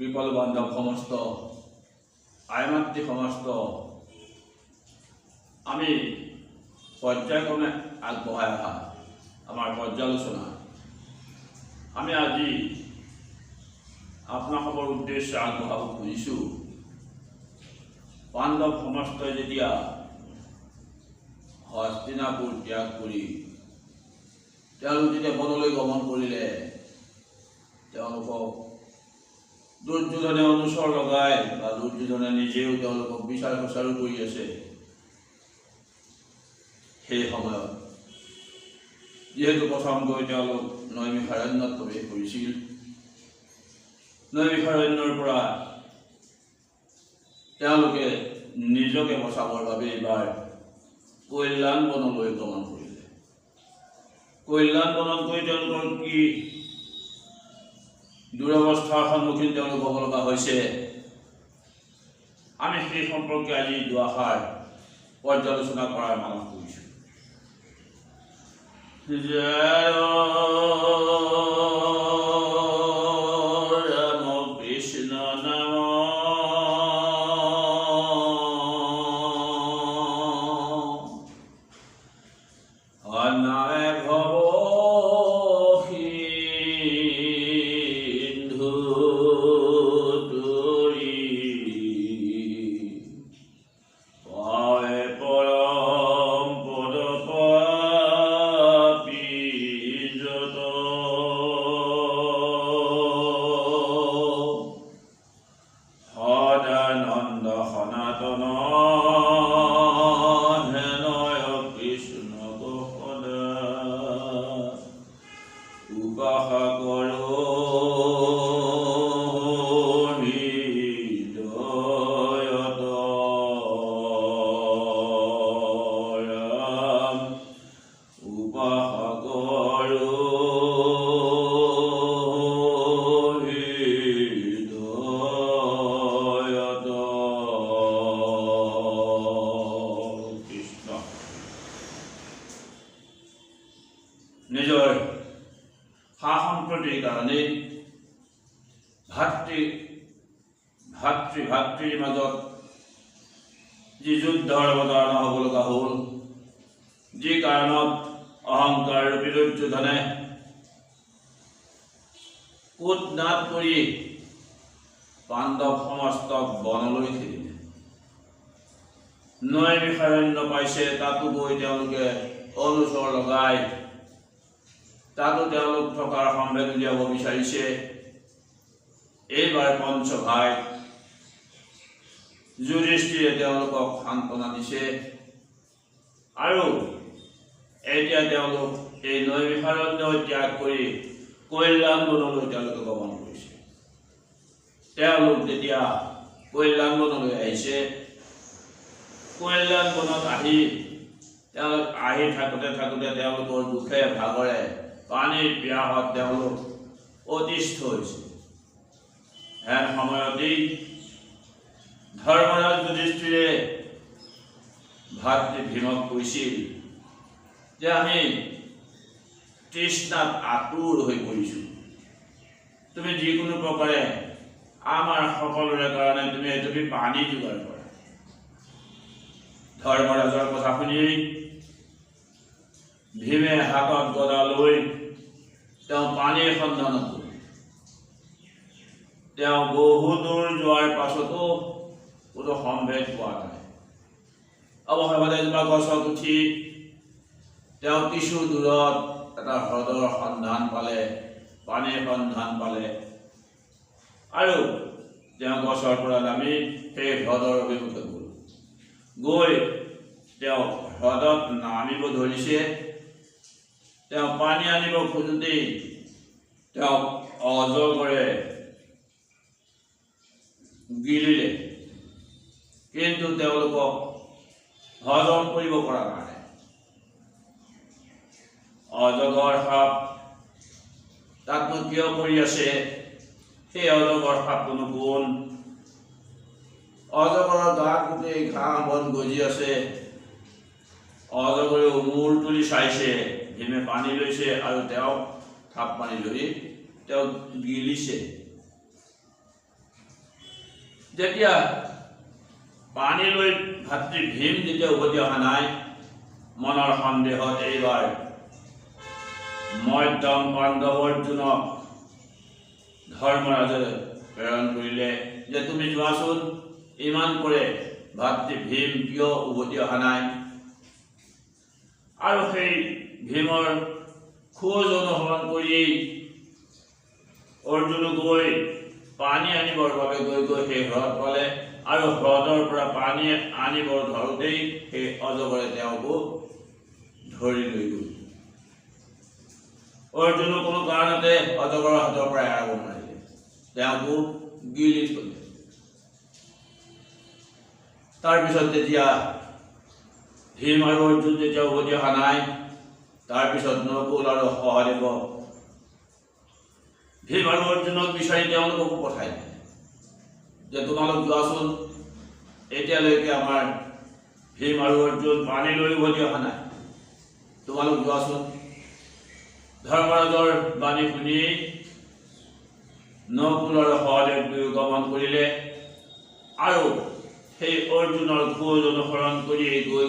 কৃপল বান্ধৱ সমস্ত আইমাতৃ সমস্ত আমি পৰ্যায়ক্ৰমে আগবঢ়াই অহা আমাৰ পৰ্যালোচনা আমি আজি আপোনালোকৰ উদ্দেশ্যে আগবঢ়াব খুজিছোঁ। পাণ্ডৱ সমস্তই যেতিয়া হস্তিনাপুৰ ত্যাগ কৰি তেওঁলোক যেতিয়া বনলৈ গমন কৰিলে, তেওঁলোকক দুৰ্যোধনে অনুচৰ লগাই বা দুৰ্যোধনে নিজেও তেওঁলোকক বিচাৰ খোচাৰো কৰি আছে। সেই সময়ত যিহেতু প্ৰথমকৈ তেওঁলোক নৈমিষাৰণ্যত প্ৰৱেশ কৰিছিল, নৈমিষাৰণ্যৰ পৰা তেওঁলোকে নিজকে বচাবৰ বাবে এইবাৰ কল্যাণ বনলৈ গমন কৰিলে। কল্যাণ বনত গৈ তেওঁলোকৰ কি দুৰৱস্থাৰ সন্মুখীন তেওঁলোক হ'ব লগা হৈছে, আমি সেই সম্পৰ্কে আজি দুআষাৰ পৰ্যালোচনা কৰাৰ মানস কৰিছোঁ। নিজৰ সা-সম্প্ৰতিৰ কাৰণে ভাতৃৰ মাজত যি যুদ্ধৰ অৱতাৰণা হ'ব লগা হ'ল, যি কাৰণত অহংকাৰ ৰূপী দুৰ্যোধনে কোট নাট কৰি পাণ্ডৱ সমস্তক বনলৈ খেলিলে। নৈমিষাৰণ্য পাইছে, তাতো গৈ তেওঁলোকে অনুচৰ লগাই তাতো তেওঁলোক থকাৰ সম্ভেদ উলিয়াব বিচাৰিছে। এইবাৰ পঞ্চভাই যুধিষ্ঠিৰে তেওঁলোকক সান্ত্বনা দিছে আৰু এতিয়া তেওঁলোক এই নৈমিষাৰণ্য ত্যাগ কৰি কল্যাণ বনলৈ তেওঁলোকে গমন কৰিছে। তেওঁলোক যেতিয়া কল্যাণ বনলৈ আহিছে, কল্যাণ বনত তেওঁলোক আহি থাকোঁতে তেওঁলোকৰ দুখে ভাগৰে পানীৰ পিয়াহত তেওঁলোক অতিষ্ঠ হৈছে। হেন সময়তেই ধৰ্মৰাজ যুধিষ্ঠিৰে ভাতৃ ভীমক কৈছিল যে আমি তৃষ্ণাত আতুৰ হৈ পৰিছোঁ, তুমি যিকোনো প্ৰকাৰে আমাৰ সকলোৰে কাৰণে তুমি পানী যোগাৰ কৰা। ধৰ্মৰাজৰ কথা শুনি ভীমে হাতত গদা লৈ তেওঁ পানীৰ সন্ধানত গ'ল। তেওঁ বহু দূৰ যোৱাৰ পাছতো কোনো সম্ভেদ পোৱা নাই। অৱশেষত এজোপা গছত উঠি তেওঁ কিছু দূৰত এটা হ্ৰদৰ সন্ধান পালে, পানীৰ সন্ধান পালে আৰু তেওঁ গছৰ পৰা নামি সেই হ্ৰদৰ অভিমুখে গ'ল। গৈ তেওঁ হ্ৰদত নামিব ধৰিছে। তেওঁ পানী আনিব খোজোতেই তেওঁক অজগৰে গিলিলে, কিন্তু তেওঁলোকক হজম কৰিব পৰা নাই। অজগৰ সাপ তাতনো কিয় কৰি আছে, সেই অজগৰ সাপ কোনো গুণ। অজগৰৰ গাত গোটেই ঘাঁহ বন গজি আছে। অজগৰে মূৰ তুলি চাইছে, ভীমে পানী লৈছে আৰু তেওঁ থাপ পানী ধৰি তেওঁক গিলিছে। যেতিয়া পানী লৈ ভাতৃ ভীম যেতিয়া উভতি অহা নাই, মনৰ সন্দেহত এইবাৰ মধ্যম পাণ্ডৱ অৰ্জুনক ধৰ্মৰাজে প্ৰেৰণ কৰিলে যে তুমি যোৱাচোন, ইমান কৰে ভাতৃ ভীম কিয় উভতি অহা নাই। আৰু সেই ভীমৰ খোজ অনুসৰণ কৰি অৰ্জুন গৈ পানী আনিবৰ বাবে গৈ সেই হ্ৰদ পালে, আৰু হ্ৰদৰ পৰা পানী আনিবৰ ধৰোঁতেই সেই অজগৰে তেওঁকো ধৰি লৈ গ'ল। অৰ্জুনে কোনো কাৰণতে অজগৰৰ হাতৰ পৰা এৰাব নোৱাৰিলে, তেওঁকো গিলি থলে। তাৰপিছত যেতিয়া ভীম আৰু অৰ্জুন যেতিয়া উভতি অহা নাই, তাৰপিছত নকুল আৰু সহদেৱ ভীম আৰু অৰ্জুনক বিচাৰি তেওঁলোককো পঠাই যে তোমালোক যোৱাচোন, এতিয়ালৈকে আমাৰ ভীম আৰু অৰ্জুন পানী লৈ উভতি অহা নাই, তোমালোক যোৱাচোন। ধৰ্মৰাজৰ বাণী শুনি নকুল আৰু সহদেৱ দুয়ো গমন কৰিলে, আৰু সেই অৰ্জুনৰ খোজ অনুসৰণ কৰি গৈ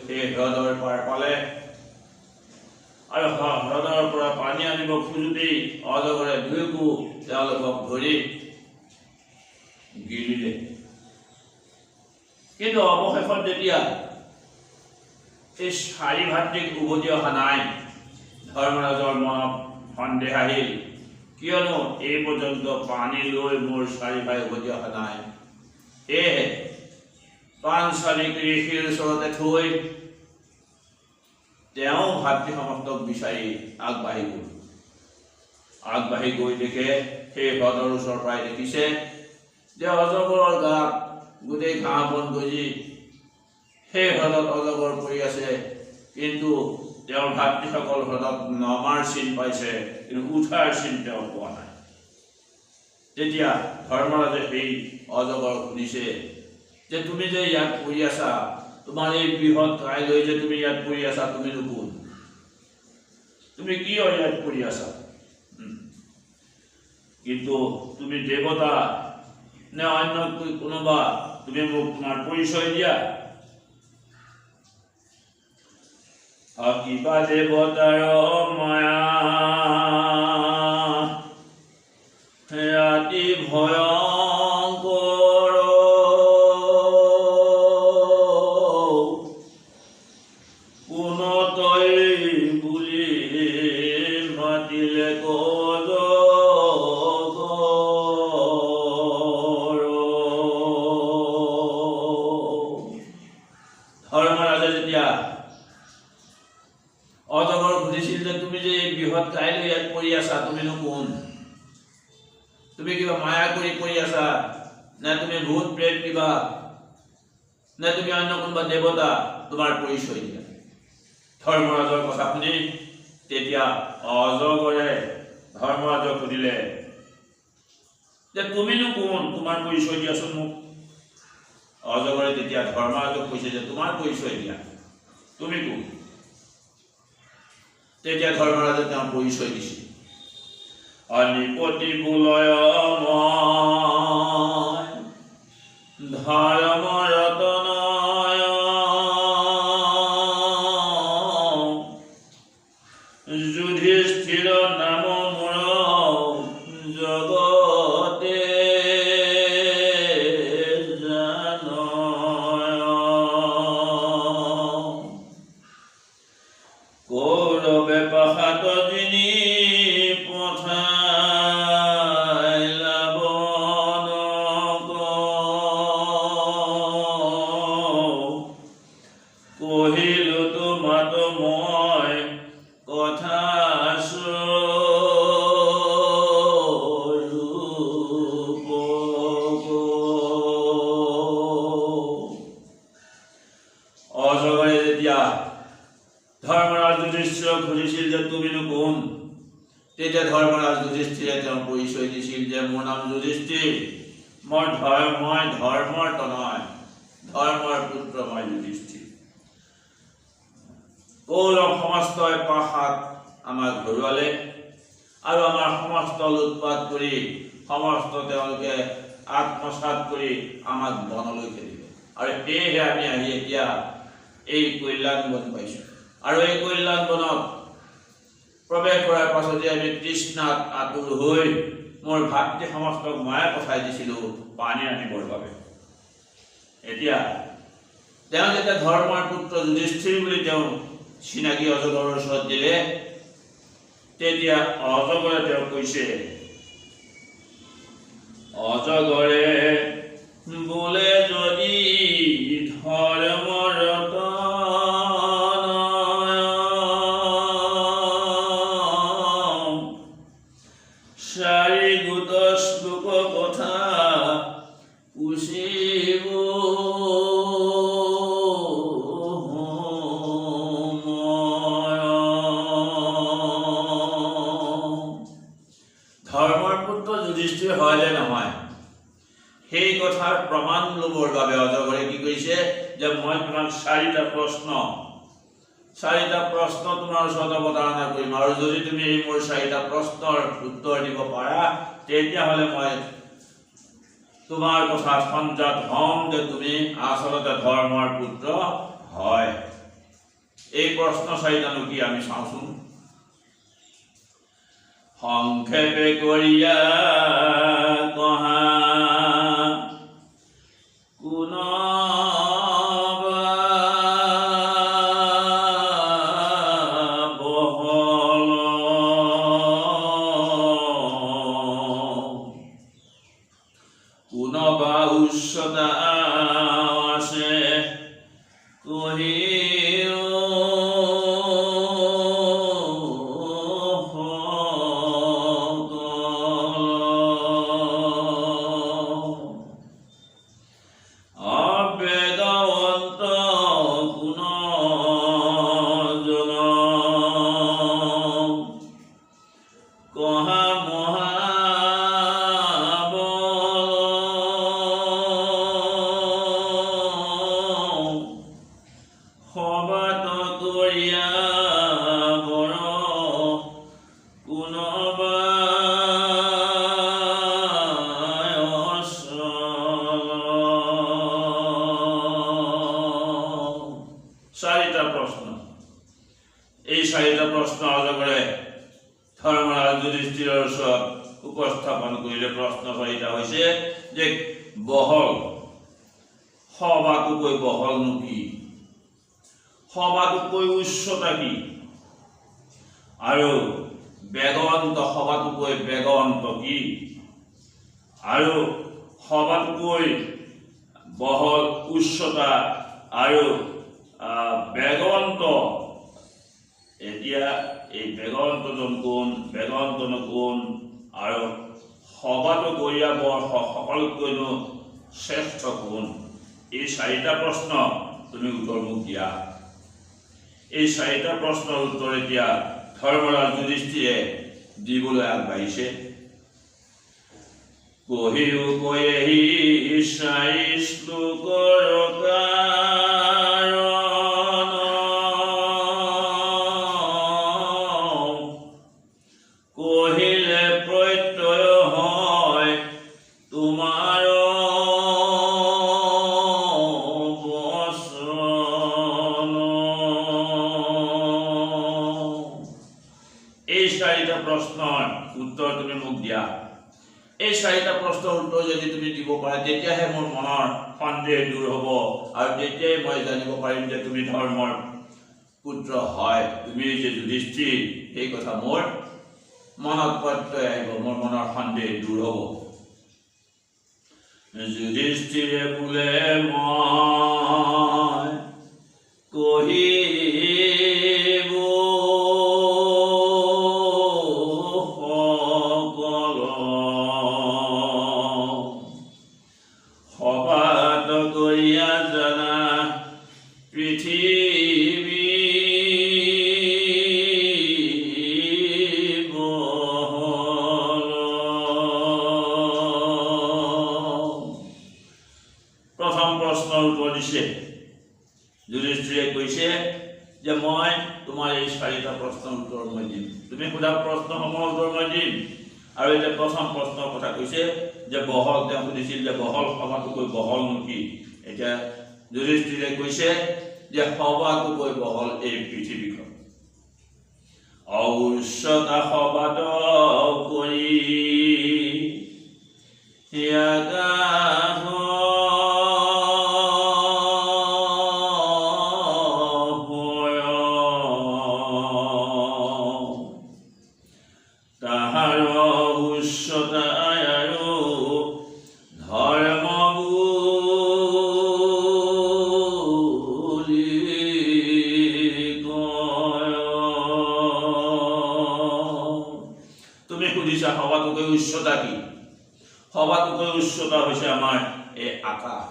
সেই হ্ৰদৰ পাৰ পালে, আৰু হ্ৰদৰ পৰা পানী আনিব খোজোতেই অজগৰে দুয়োকো তেওঁলোকক ধৰি গিলিলে। কিন্তু অৱশেষত যেতিয়া এই চাৰি ভাতৃক উভতি অহা নাই, ধৰ্মৰাজৰ মনত সন্দেহ আহিল, কিয়নো এই পৰ্যন্ত পানী লৈ মোৰ চাৰি ভাই উভতি অহা নাই। সেয়েহে পাঞ্চালিক ঋষিৰ ওচৰতে থৈ তেওঁ ভাতৃ সমস্তক বিচাৰি আগবাঢ়ি গ'ল। আগবাঢ়ি গৈ দেখে সেই হ্ৰদৰ ওচৰৰ পৰাই দেখিছে যে অজগৰৰ গাত গোটেই ঘাঁহ বন গজি সেই হ্ৰদত অজগৰ পৰি আছে, কিন্তু তেওঁৰ ভাতৃসকল হ্ৰদত নমাৰ চিন পাইছে, কিন্তু উঠাৰ চিন তেওঁ পোৱা নাই। তেতিয়া ধৰ্মৰাজে সেই অজগৰ শুনিছে যে তুমি যে ইয়াত পৰি আছা, তোমাৰ এই বৃহৎ কাই লৈ যে তুমি ইয়াত পৰি আছা, তুমি কোন? তুমি কিয় ইয়াত পৰি আছা? কিন্তু তুমি দেৱতা নে অন্য কোনোবা? তুমি মোক তোমাৰ পৰিচয় দিয়া। কিবা দেৱতাৰ মায়া ৰাতি ভয়ংকৰ, কোন তই বুলি মাতিলে ধৰ্মৰাজে যেতিয়া অজগৰ সুধিছিল যে তুমি যে এই বৃহৎ কাই লৈ ইয়াত পৰি আছা, তুমিনো কোন? তুমি কিবা মায়া কৰি পৰি আছা, নে তুমি ভূত প্ৰেত কিবা, নে তুমি অন্য কোনোবা দেৱতা? তোমাৰ পৰিচয় দিয়া। ধৰ্মৰাজৰ কথা শুনি তেতিয়া অজগৰে ধৰ্মৰাজক সুধিলে যে তুমিনো কোন, তোমাৰ পৰিচয় দিয়াচোন মোক। অজগৰে তেতিয়া ধৰ্মৰাজক কৈছে যে তোমাৰ পৰিচয় দিয়া, তুমি কোন? তেতিয়া ধৰ্মৰাজে তেওঁৰ পৰিচয় দিছিল। অনিপতি বুলয় ধৰ্ম ৰতনয়, যুধিষ্ঠিৰ নাম মোৰ জগতে জানয়, কৌৰৱে পাশাত যিনি পঠাইলা বনক, কহিলো তোমাক মই কথা স্বৰূপ। অজগৰে যেতিয়া ধৰ্মৰাজ যুধিষ্ঠিৰক সুধিছিল যে তুমিনো কোন, তেতিয়া ধৰ্মৰাজ যুধিষ্ঠিৰে তেওঁৰ পৰিচয় দিছিল যে মোৰ নাম যুধিষ্ঠিৰ, মই ধৰ্মৰ তনয়, ধৰ্মৰ পুত্ৰ মই যুধিষ্ঠিৰ। কৌৰৱ সমস্তই পাশাত আমাক ঘৰুৱালে, আৰু আমাৰ সমস্ত লুটপাত কৰি সমস্ত তেওঁলোকে আত্মসাৎ কৰি আমাক বনলৈ খেলিলে। আৰু সেয়েহে আমি আহি এতিয়া এই কল্যাণ বন পাইছোঁ। আৰু এই কল্যাণ বনত প্ৰৱেশ কৰাৰ পাছতে আমি তৃষ্ণাত আতুৰ হৈ মোৰ ভাতৃ সমস্তক ময়ে পঠাই দিছিলোঁ পানী আনিবৰ বাবে। এতিয়া তেওঁ যেতিয়া ধৰ্মৰ পুত্ৰ যুধিষ্ঠিৰ বুলি তেওঁ চিনাকি অজগৰৰ ওচৰত দিলে, তেতিয়া অজগৰে তেওঁ কৈছে, অজগৰে বোলে যদি ধৰ্মৰত চাৰি গোট শ্লোক কথা পুচিব ধৰ্মৰ পুত্ৰ যুধিষ্ঠিৰ হয় নে নহয় সেই কথাৰ প্ৰমাণ ল'বৰ বাবে অজগৰে কি কৰিছে যে মই তোমাক চাৰিটা প্ৰশ্ন তোমাৰ ওচৰত অৱতাৰণা কৰিম, আৰু যদি তুমি এই মোৰ চাৰিটা প্ৰশ্নৰ উত্তৰ দিব পাৰা তেতিয়াহ'লে মই তোমাৰ কথা সঞ্জাত হ'ম যে তুমি আচলতে ধৰ্মৰ পুত্ৰ হয়। এই প্ৰশ্ন চাৰিটানো কি আমি চাওঁচোন। সংক্ষেপে কৰিয়া কহা কোনবা উচ্চতা আছে কহিও অবেদৱন্ত কোন জন কহা মহা সবাত কৰিয়া বৰ কোনবা চাৰিটা প্ৰশ্ন। এই চাৰিটা প্ৰশ্ন অজগৰে ধৰ্মৰাজ যুধিষ্ঠিৰৰ ওচৰত উপস্থাপন কৰিলে। প্ৰশ্ন চাৰিটা হৈছে যে বহল সবাতোকৈ বহলনো কি, সবাতোকৈ উচ্চতা কি, আৰু বেগৱন্ত সবাতোকৈ বেগৱন্ত কি, আৰু সবাতোকৈ বহল উচ্চতা আৰু বেগৱন্ত। এতিয়া এই বেগৱন্তজন কোন, বেগৱন্তনো কোন, আৰু সবাতোকৈয়া বৰ সকলোতকৈনো শ্ৰেষ্ঠ কোন? এই চাৰিটা প্ৰশ্ন তুমি উত্তৰ মোক দিয়া। এই চাৰিটা প্ৰশ্নৰ উত্তৰ এতিয়া ধৰ্মৰাজ যুধিষ্ঠিৰে দিবলৈ আগবাঢ়িছে। কহিও কয়েহি চাৰি শ্লোকৰ কাৰণ কহিলে প্ৰত্যয় হয় তোমাৰ এই চাৰিটা প্ৰশ্নৰ উত্তৰ তুমি মোক দিয়া। এই চাৰিটা প্ৰশ্নৰ উত্তৰ যদি তুমি দিব পাৰা তেতিয়াহে মোৰ মনৰ সন্দেহ দূৰ হ'ব, আৰু তেতিয়াই মই জানিব পাৰিম যে তুমি ধৰ্মৰ পুত্ৰ হয়, তুমি যে যুধিষ্ঠিৰ সেই কথা মোৰ মনত প্ৰত্যয় আহিব, মোৰ মনৰ সন্দেহ দূৰ হ'ব। যুধিষ্ঠিৰে বোলে মই কহিব সবাত কৰিয়া জানা পৃথিৱী বহল। প্ৰথম প্ৰশ্নৰ উত্তৰ দিছে যুধিষ্ঠিৰে, কৈছে যে মই তোমাৰ এই চাৰিটা প্ৰশ্নৰ উত্তৰ মই দিম, তুমি সোধা প্ৰশ্নসমূহৰ উত্তৰ মই দিম, আৰু এতিয়া প্ৰথম প্ৰশ্নৰ কথা কৈছে যে বহল, তেওঁ সুধিছিল যে বহল সভাটোকৈ বহলনো কি। এতিয়া যুধিষ্ঠিৰে কৈছে যে সভাটোকৈ বহল এই পৃথিৱীখন। উচ্চতা সবাদ কৰি তাহাৰ উচ্চতা আৰু ধৰ্ম তুমি সুধিছা সবাতোকৈ উচ্চতা কি। সবাতোকৈ উচ্চতা হৈছে আমাৰ এই আকাশ।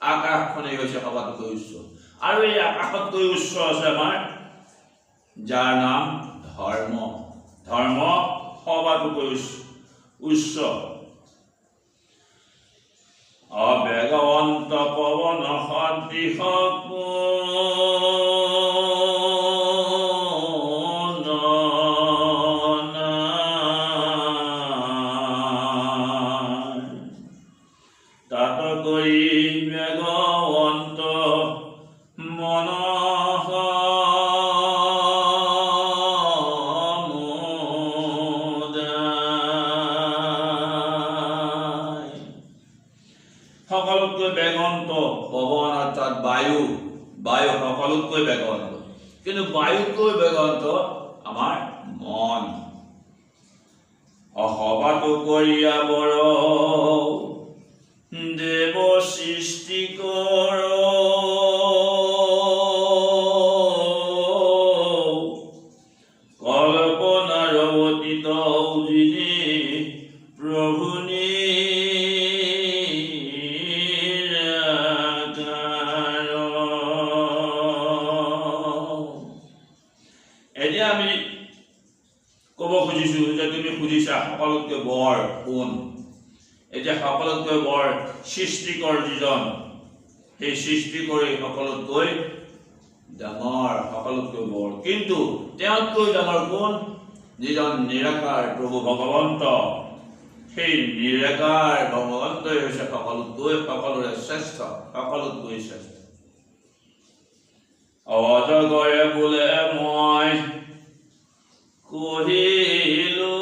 আকাশখনেই হৈছে সবাতোকৈ উচ্চ। আৰু এই আকাশতকৈ উচ্চ আছে আমাৰ যাৰ নাম ধৰ্ম। ধৰ্ম সবাতোকৈ উচ্চ। অবেগৱন্ত পৱন সদৃশ তাতকৈ বেগৱন্ত মন সকলোতকৈ বেগৱন্ত পৱন অৰ্থাৎ বায়ু। বায়ু সকলোতকৈ বেগৱন্ত, কিন্তু বায়ুতকৈ বেগৱন্ত আমাৰ মন। অসবাতো কৰিয়া বৰ দেৱ সৃষ্টি কৰ কল্পনাৰ অতীত উজিনি প্ৰভু এতিয়া আমি ক'ব খুজিছো যে তুমি সুধিছা সকলোতকৈ বৰ কোন। এতিয়া সকলোতকৈ বৰ সৃষ্টিকৰ যিজন, সেই সৃষ্টিকৰে সকলোতকৈ ডাঙৰ, সকলোতকৈ বৰ। কিন্তু তেওঁতকৈ ডাঙৰ কোন? যিজন নিৰাকাৰ প্ৰভু ভগৱন্ত। সেই নিৰাকাৰ ভগৱন্তই হৈছে সকলোৰে শ্ৰেষ্ঠ, সকলোতকৈ শ্ৰেষ্ঠ। অজগৰে বোলে মই কহিলো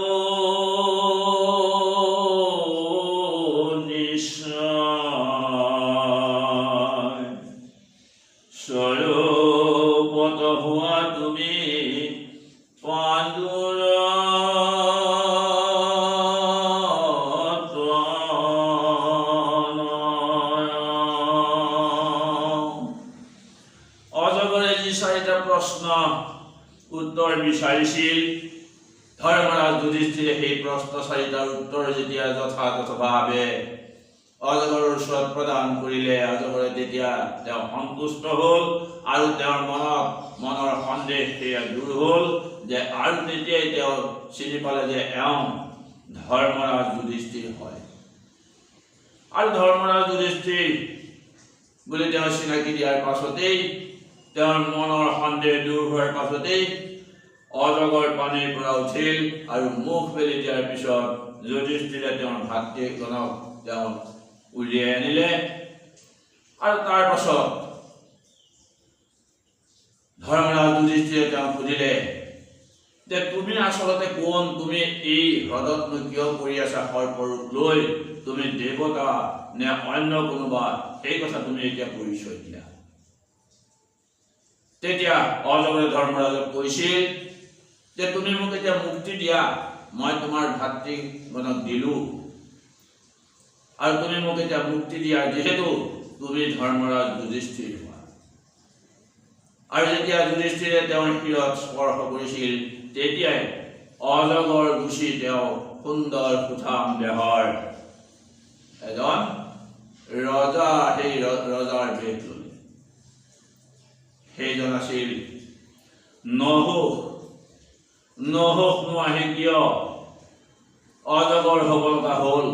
স্বৰূপত হোৱা তুমি পাণ্ডুৰ অজগৰে যি চাৰিটা প্ৰশ্ন উত্তৰ বিচাৰিছিল, ধৰ্মৰাজ যুধিষ্ঠিৰে সেই প্ৰশ্ন চাৰিটাৰ উত্তৰ যেতিয়া যথাযথভাৱে অজগৰৰ ওচৰত প্ৰদান কৰিলে, অজগৰে তেতিয়া তেওঁ সন্তুষ্ট হ'ল আৰু তেওঁৰ মনৰ সন্দেহ সেয়া দূৰ হ'ল যে, আৰু তেতিয়াই তেওঁ চিনি পালে যে এওঁ ধৰ্মৰাজ যুধিষ্ঠিৰ হয়। আৰু ধৰ্মৰাজ যুধিষ্ঠিৰ বুলি তেওঁ চিনাকি দিয়াৰ পাছতেই, তেওঁৰ মনৰ সন্দেহ দূৰ হোৱাৰ পাছতেই অজগৰ পানীৰ পৰা উঠিল আৰু মুখ মেলি দিয়াৰ পিছত যুধিষ্ঠিৰে তেওঁৰ ভাতৃজনক তেওঁ উলিয়াই আনিলে। আৰু তাৰ পাছত ধৰ্মৰাজ যুধিষ্ঠিৰে তেওঁক সুধিলে যে তুমি আচলতে কোন, তুমি এই হ্ৰদতনো কিয় কৰি আছা সৰ্পৰূপ লৈ, তুমি দেৱতা নে অন্য কোনোবা, সেই কথা তুমি এতিয়া পৰিচয় দিয়া। তেতিয়া অজগৰে ধৰ্মৰাজক কৈছিল যে তুমি মোক এতিয়া মুক্তি দিয়া, মই তোমাৰ ভাতৃগণক দিলো, আৰু তুমি মোক এতিয়া মুক্তি দিয়া যিহেতু তুমি ধৰ্মৰাজ যুধিষ্ঠিৰ হোৱা। আৰু যেতিয়া যুধিষ্ঠিৰে তেওঁৰ শিৰত স্পৰ্শ কৰিছিল, তেতিয়াই অজগৰ গুচি তেওঁ সুন্দৰ সুঠাম দেহৰ এজন ৰজা, সেই ৰজাৰ বেশ ললে। সেইজন আছিল নহুষ। নহুষনো আহি কিয় অজগৰ হ'ব লগা হ'ল?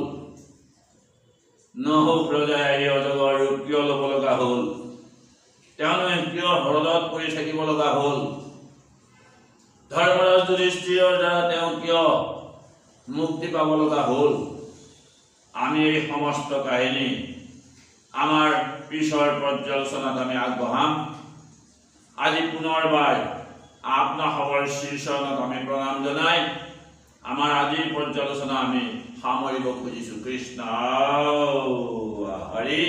নহুষ ৰজাই আহি অজগৰ ৰূপ কিয় ল'ব লগা হ'ল? তেওঁনো কিয় হ্ৰদত পৰি থাকিব লগা হ'ল? ধৰ্মৰাজ যুধিষ্ঠিৰৰ দ্বাৰা তেওঁ কিয় মুক্তি পাব লগা হ'ল। আমি এই সমস্ত কাহিনী আমাৰ পিছৰ পৰ্যালোচনাত আমি আগবঢ়াম। আজি পুনৰবাৰ আপোনাসকলৰ শ্ৰীচৰণত আমি প্ৰণাম জনাই আমাৰ আজিৰ পৰ্যালোচনা আমি সামৰিব খুজিছোঁ। কৃষ্ণ হৰি।